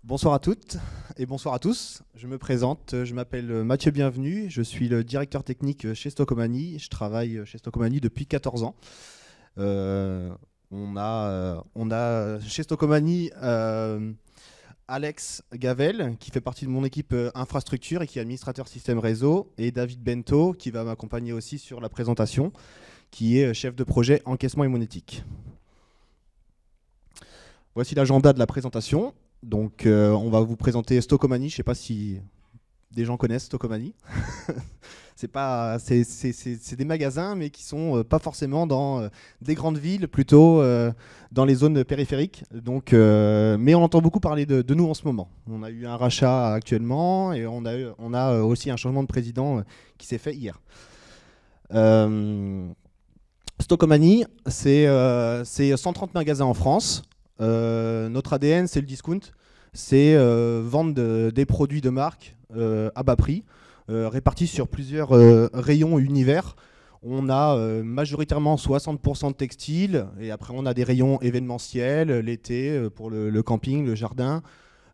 Bonsoir à toutes et bonsoir à tous. Je me présente, je m'appelle Mathieu Bienvenu, je suis le directeur technique chez Stocomanie. Je travaille chez Stocomanie depuis 14 ans. On a chez Stocomanie Alex Gavel qui fait partie de mon équipe infrastructure et qui est administrateur système réseau, et David Bento qui va m'accompagner aussi sur la présentation, qui est chef de projet encaissement et monétique. Voici l'agenda de la présentation. Donc on va vous présenter Stocomanie. Je ne sais pas si des gens connaissent Stocomanie. C'est des magasins, mais qui sont pas forcément dans des grandes villes, plutôt dans les zones périphériques. Donc, mais on entend beaucoup parler de nous en ce moment. On a eu un rachat actuellement et on a aussi un changement de président qui s'est fait hier. Stocomanie, c'est 130 magasins en France. Notre ADN, c'est le discount, c'est vendre des produits de marque à bas prix, répartis sur plusieurs rayons univers. On a majoritairement 60% de textiles, et après on a des rayons événementiels, l'été pour le camping, le jardin,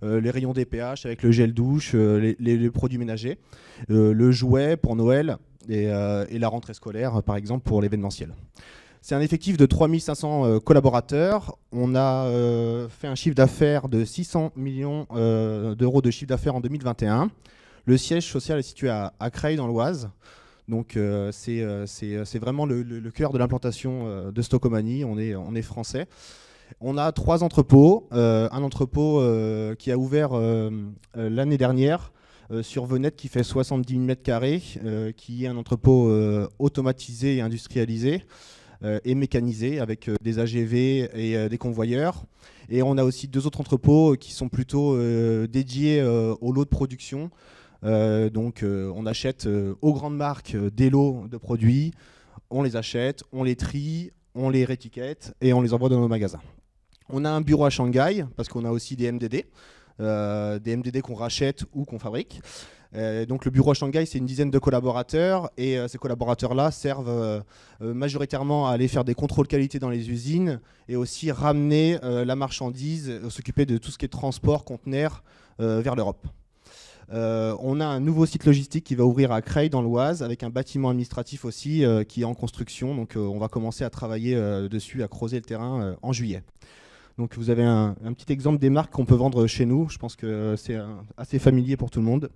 les rayons DPH avec le gel douche, les produits ménagers, le jouet pour Noël et la rentrée scolaire par exemple pour l'événementiel. C'est un effectif de 3500 collaborateurs. On a fait un chiffre d'affaires de 600 millions d'euros de chiffre d'affaires en 2021. Le siège social est situé à Creil dans l'Oise. Donc c'est vraiment le cœur de l'implantation de Stocomanie. On est français. On a 3 entrepôts. Un entrepôt qui a ouvert l'année dernière sur Venette, qui fait 70 000 m², qui est un entrepôt automatisé et industrialisé et mécanisé avec des AGV et des convoyeurs. Et on a aussi 2 autres entrepôts qui sont plutôt dédiés aux lots de production. Donc on achète aux grandes marques des lots de produits, on les achète, on les trie, on les réétiquette et on les envoie dans nos magasins. On a un bureau à Shanghai parce qu'on a aussi des MDD qu'on rachète ou qu'on fabrique. Donc le bureau à Shanghai, c'est une dizaine de collaborateurs, et ces collaborateurs-là servent majoritairement à aller faire des contrôles qualité dans les usines et aussi ramener la marchandise, s'occuper de tout ce qui est transport, conteneurs vers l'Europe. On a un nouveau site logistique qui va ouvrir à Creil dans l'Oise, avec un bâtiment administratif aussi qui est en construction. Donc on va commencer à travailler dessus, à creuser le terrain en juillet. Donc vous avez un petit exemple des marques qu'on peut vendre chez nous. Je pense que c'est assez familier pour tout le monde.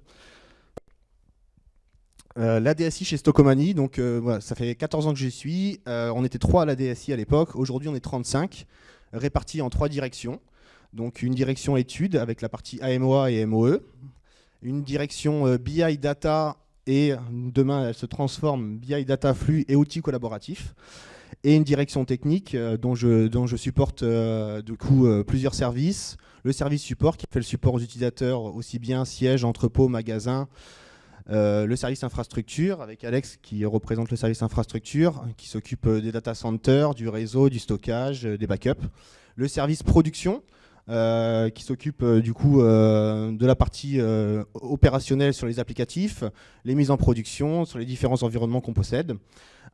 La DSI chez Stocomanie, donc voilà, ça fait 14 ans que j'y suis. On était 3 à la DSI à l'époque. Aujourd'hui, on est 35, répartis en 3 directions. Donc une direction études avec la partie AMOA et MOE. Une direction BI Data, et demain elle se transforme BI Data Flux et outils collaboratifs. Et une direction technique dont je supporte du coup plusieurs services. Le service support qui fait le support aux utilisateurs, aussi bien siège, entrepôt, magasin. Le service infrastructure avec Alex qui représente le service infrastructure, qui s'occupe des data centers, du réseau, du stockage, des backups. Le service production qui s'occupe du coup de la partie opérationnelle sur les applicatifs, les mises en production sur les différents environnements qu'on possède.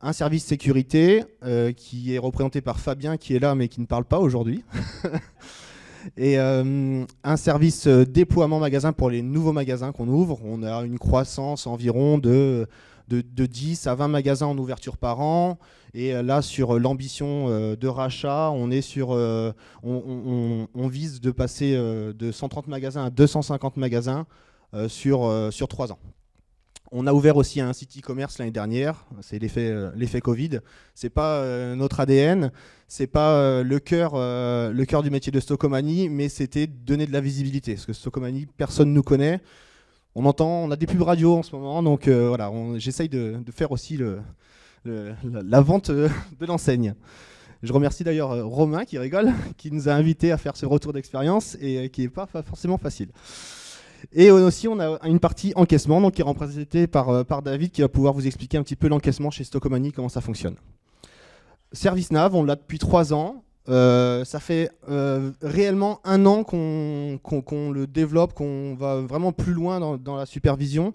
Un service sécurité qui est représenté par Fabien, qui est là mais qui ne parle pas aujourd'hui. Et un service déploiement magasin pour les nouveaux magasins qu'on ouvre. On a une croissance environ de 10 à 20 magasins en ouverture par an. Et là, sur l'ambition de rachat, on vise de passer de 130 magasins à 250 magasins sur 3 ans. On a ouvert aussi un site e-commerce l'année dernière, c'est l'effet Covid. C'est pas notre ADN, c'est pas le cœur du métier de Stocomanie, mais c'était donner de la visibilité. Parce que Stocomanie, personne ne nous connaît. On a des pubs radio en ce moment, donc voilà, j'essaye de faire aussi la vente de l'enseigne. Je remercie d'ailleurs Romain qui rigole, qui nous a invités à faire ce retour d'expérience et qui n'est pas forcément facile. Et aussi, on a une partie encaissement, donc qui est représentée par David, qui va pouvoir vous expliquer un petit peu l'encaissement chez Stocomanie, comment ça fonctionne. ServiceNav, on l'a depuis 3 ans. Ça fait réellement 1 an qu'on le développe, qu'on va vraiment plus loin dans la supervision.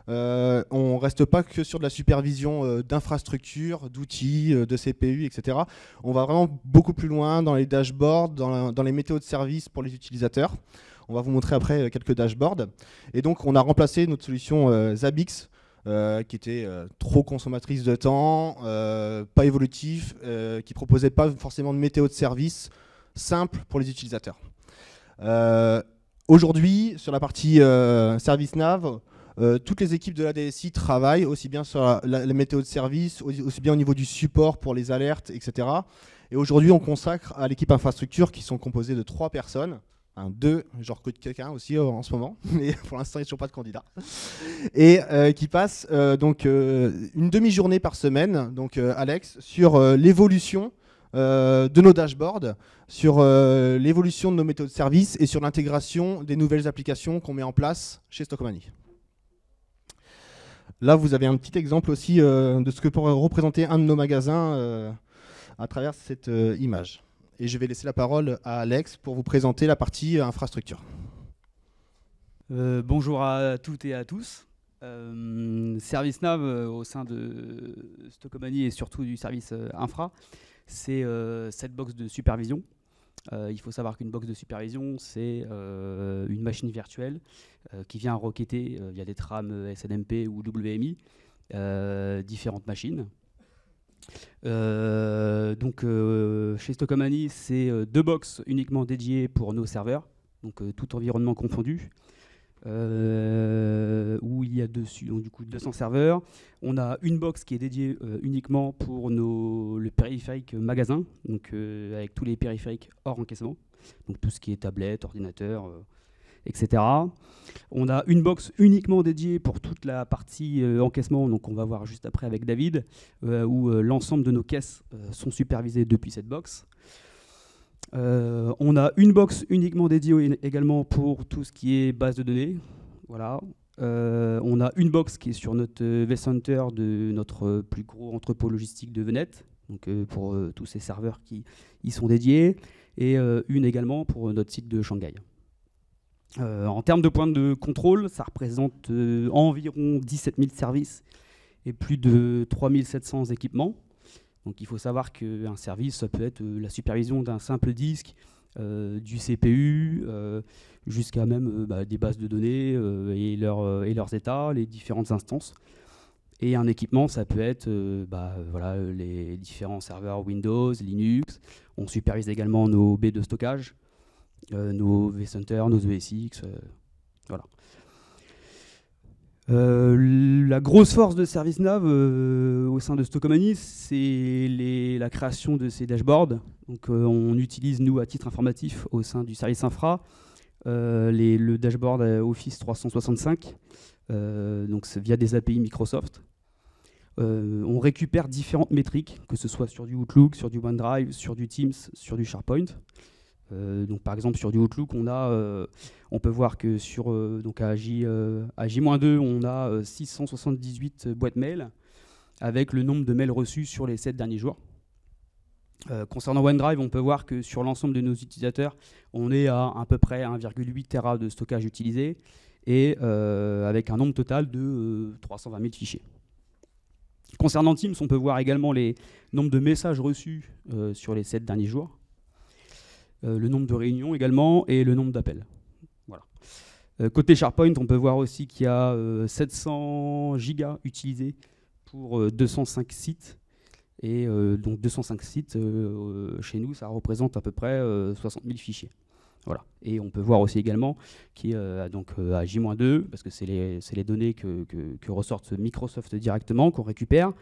On ne reste pas que sur de la supervision d'infrastructures, d'outils, de CPU, etc. On va vraiment beaucoup plus loin dans les dashboards, dans les méthodes de service pour les utilisateurs. On va vous montrer après quelques dashboards. Et donc, on a remplacé notre solution Zabbix, qui était trop consommatrice de temps, pas évolutif, qui proposait pas forcément de météo de service simple pour les utilisateurs. Aujourd'hui, sur la partie ServiceNav, toutes les équipes de la DSI travaillent aussi bien sur la météo de service, aussi bien au niveau du support pour les alertes, etc. Et aujourd'hui, on consacre à l'équipe infrastructure qui sont composées de 3 personnes. 2, je recrute quelqu'un aussi en ce moment, mais pour l'instant, il n'y a toujours pas de candidat. Et qui passe donc une demi-journée par semaine, donc Alex, sur l'évolution de nos dashboards, sur l'évolution de nos méthodes de service et sur l'intégration des nouvelles applications qu'on met en place chez Stockmanny. Là, vous avez un petit exemple aussi de ce que pourrait représenter un de nos magasins à travers cette image. Et je vais laisser la parole à Alex pour vous présenter la partie infrastructure. Bonjour à toutes et à tous. ServiceNav au sein de Stockmanny et surtout du service infra, c'est cette box de supervision. Il faut savoir qu'une box de supervision, c'est une machine virtuelle qui vient requêter via des trames SNMP ou WMI différentes machines. Donc chez Stockmanny, c'est 2 box uniquement dédiées pour nos serveurs, donc tout environnement confondu, où il y a dessus donc, du coup 200 serveurs. On a une box qui est dédiée uniquement pour le périphérique magasin, donc avec tous les périphériques hors encaissement, donc tout ce qui est tablette, ordinateur, etc. On a une box uniquement dédiée pour toute la partie encaissement, donc on va voir juste après avec David, où l'ensemble de nos caisses sont supervisées depuis cette box. On a une box uniquement dédiée également pour tout ce qui est base de données. Voilà. On a une box qui est sur notre vCenter de notre plus gros entrepôt logistique de Venette, donc pour tous ces serveurs qui y sont dédiés, et une également pour notre site de Shanghai. En termes de points de contrôle, ça représente environ 17 000 services et plus de 3 700 équipements. Donc il faut savoir qu'un service, ça peut être la supervision d'un simple disque, du CPU, jusqu'à même des bases de données et leurs états, les différentes instances. Et un équipement, ça peut être voilà, les différents serveurs Windows, Linux. On supervise également nos baies de stockage, nos vCenter, nos ESX, voilà. La grosse force de ServiceNav au sein de Stockmanny, c'est la création de ces dashboards. Donc, on utilise, nous, à titre informatif, au sein du service infra, le dashboard Office 365, donc via des API Microsoft. On récupère différentes métriques, que ce soit sur du Outlook, sur du OneDrive, sur du Teams, sur du SharePoint. Donc par exemple sur du Outlook, on peut voir que donc à J-2, on a 678 boîtes mail avec le nombre de mails reçus sur les 7 derniers jours. Concernant OneDrive, on peut voir que sur l'ensemble de nos utilisateurs, on est à peu près 1,8 Tera de stockage utilisé et avec un nombre total de 320 000 fichiers. Concernant Teams, on peut voir également les nombres de messages reçus sur les 7 derniers jours. Le nombre de réunions également et le nombre d'appels. Voilà. Côté SharePoint, on peut voir aussi qu'il y a 700 gigas utilisés pour 205 sites. Et donc 205 sites, chez nous, ça représente à peu près 60 000 fichiers. Voilà. Et on peut voir aussi également qu'il donc à J-2, parce que c'est les données que ressortent Microsoft directement, qu'on récupère.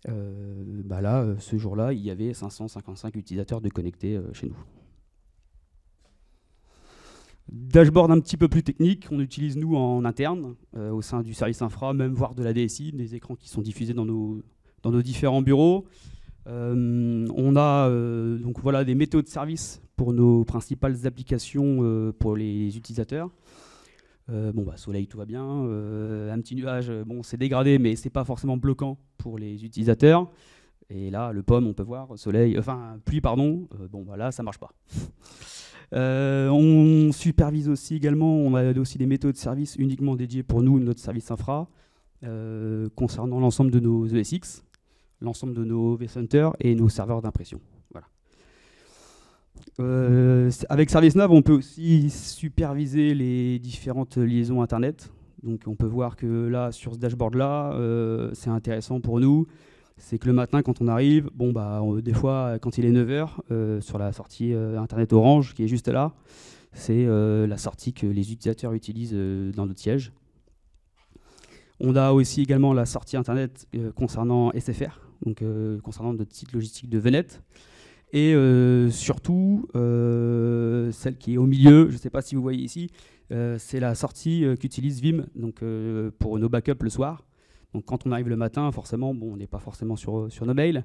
Là, ce jour-là, il y avait 555 utilisateurs de connectés chez nous. Dashboard un petit peu plus technique, on utilise nous en interne, au sein du service infra, même voire de la DSI, des écrans qui sont diffusés dans nos différents bureaux. On a donc voilà, des méthodes de service pour nos principales applications pour les utilisateurs. Soleil, tout va bien. Un petit nuage, c'est dégradé, mais c'est pas forcément bloquant pour les utilisateurs. Et là, le pomme, on peut voir, pluie, pardon. Là, ça marche pas. On supervise aussi également, on a aussi des méthodes de service uniquement dédiées pour nous, notre service infra, concernant l'ensemble de nos ESX, l'ensemble de nos vCenter et nos serveurs d'impression. Voilà. Avec ServiceNav, on peut aussi superviser les différentes liaisons Internet. Donc on peut voir que là, sur ce dashboard-là, c'est intéressant pour nous. C'est que le matin, quand on arrive, des fois, quand il est 9 heures, sur la sortie Internet Orange, qui est juste là, c'est la sortie que les utilisateurs utilisent dans notre siège. On a aussi également la sortie Internet concernant SFR, donc concernant notre site logistique de Venette. Et surtout, celle qui est au milieu, je ne sais pas si vous voyez ici, c'est la sortie qu'utilise Vim donc, pour nos backups le soir. Donc quand on arrive le matin, forcément, on n'est pas forcément sur nos mails.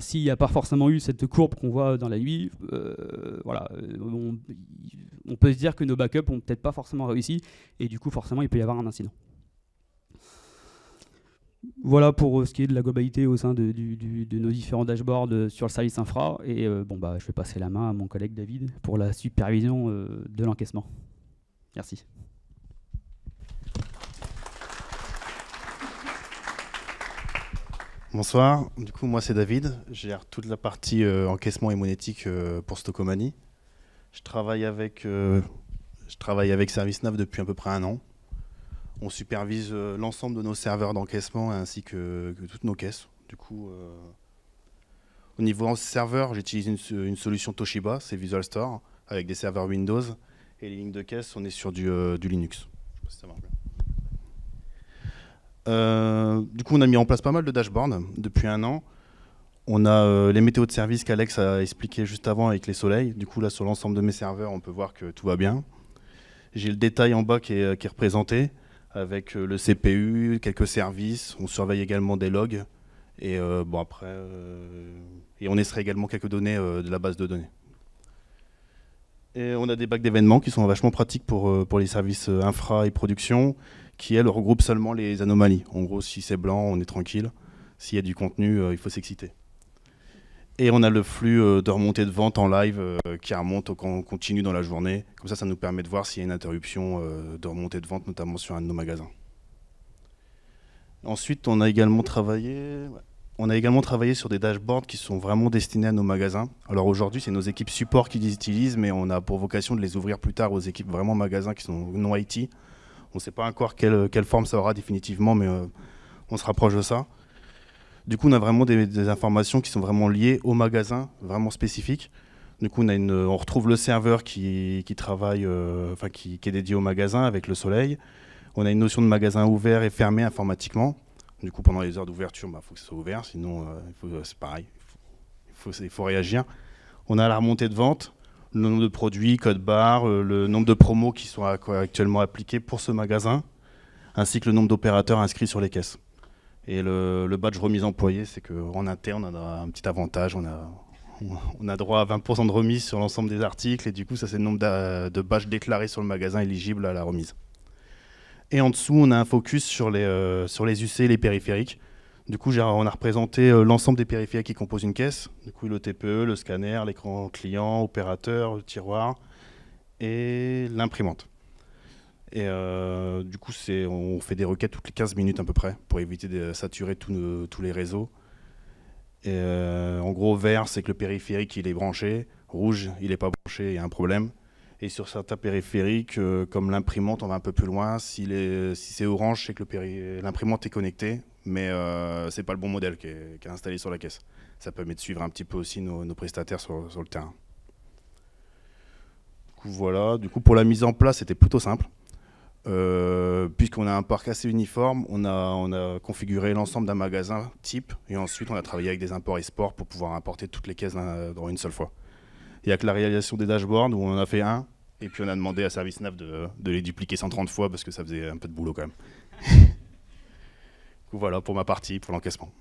S'il n'y a pas forcément eu cette courbe qu'on voit dans la nuit, on peut se dire que nos backups n'ont peut-être pas forcément réussi, et du coup, forcément, il peut y avoir un incident. Voilà pour ce qui est de la globalité au sein de nos différents dashboards sur le service infra. Et je vais passer la main à mon collègue David pour la supervision de l'encaissement. Merci. Bonsoir, du coup moi c'est David, je gère toute la partie encaissement et monétique pour Stocomanie. Je travaille avec ServiceNav depuis à peu près 1 an. On supervise l'ensemble de nos serveurs d'encaissement ainsi que toutes nos caisses. Du coup, au niveau serveur, j'utilise une solution Toshiba, c'est Visual Store, avec des serveurs Windows. Et les lignes de caisse, on est sur du Linux. Je sais pas si ça marche bien. Du coup, on a mis en place pas mal de dashboards depuis 1 an. On a les météos de service qu'Alex a expliqué juste avant avec les soleils. Du coup, là, sur l'ensemble de mes serveurs, on peut voir que tout va bien. J'ai le détail en bas qui est représenté, avec le CPU, quelques services. On surveille également des logs. Et et on extrait également quelques données de la base de données. Et on a des bacs d'événements qui sont vachement pratiques pour les services infra et production, qui, elles, regroupent seulement les anomalies. En gros, si c'est blanc, on est tranquille. S'il y a du contenu, il faut s'exciter. Et on a le flux de remontée de vente en live qui remonte quand continue dans la journée. Comme ça nous permet de voir s'il y a une interruption de remontée de vente, notamment sur un de nos magasins. Ensuite, on a également travaillé sur des dashboards qui sont vraiment destinés à nos magasins. Alors aujourd'hui, c'est nos équipes support qui les utilisent, mais on a pour vocation de les ouvrir plus tard aux équipes vraiment magasins qui sont non IT. On ne sait pas encore quelle forme ça aura définitivement, mais on se rapproche de ça. Du coup, on a vraiment des informations qui sont vraiment liées au magasin, vraiment spécifiques. Du coup, on retrouve le serveur qui travaille, qui est dédié au magasin avec le soleil. On a une notion de magasin ouvert et fermé informatiquement. Du coup, pendant les heures d'ouverture, faut que ce soit ouvert, sinon c'est pareil, il faut réagir. On a la remontée de vente, le nombre de produits, code barre, le nombre de promos qui sont actuellement appliqués pour ce magasin, ainsi que le nombre d'opérateurs inscrits sur les caisses. Et le badge remise employé, c'est qu'en interne, on a un petit avantage, on a droit à 20% de remise sur l'ensemble des articles, et du coup, ça c'est le nombre de badges déclarés sur le magasin éligible à la remise. Et en dessous, on a un focus sur les UC et les périphériques. Du coup, on a représenté l'ensemble des périphériques qui composent une caisse. Du coup, le TPE, le scanner, l'écran client, opérateur, le tiroir et l'imprimante. Et du coup, on fait des requêtes toutes les 15 minutes à peu près pour éviter de saturer tous les réseaux. Et en gros, vert, c'est que le périphérique il est branché. Rouge, il n'est pas branché, il y a un problème. Et sur certains périphériques, comme l'imprimante, on va un peu plus loin. Si c'est orange, c'est que l'imprimante est connectée, mais ce n'est pas le bon modèle qui est installé sur la caisse. Ça permet de suivre un petit peu aussi nos prestataires sur le terrain. Du coup, voilà. Du coup, pour la mise en place, c'était plutôt simple. Puisqu'on a un parc assez uniforme, on a configuré l'ensemble d'un magasin type, et ensuite on a travaillé avec des imports export pour pouvoir importer toutes les caisses dans une seule fois. Il n'y a que la réalisation des dashboards où on en a fait un, et puis on a demandé à ServiceNav de les dupliquer 130 fois parce que ça faisait un peu de boulot quand même. Du coup, voilà pour ma partie, pour l'encaissement.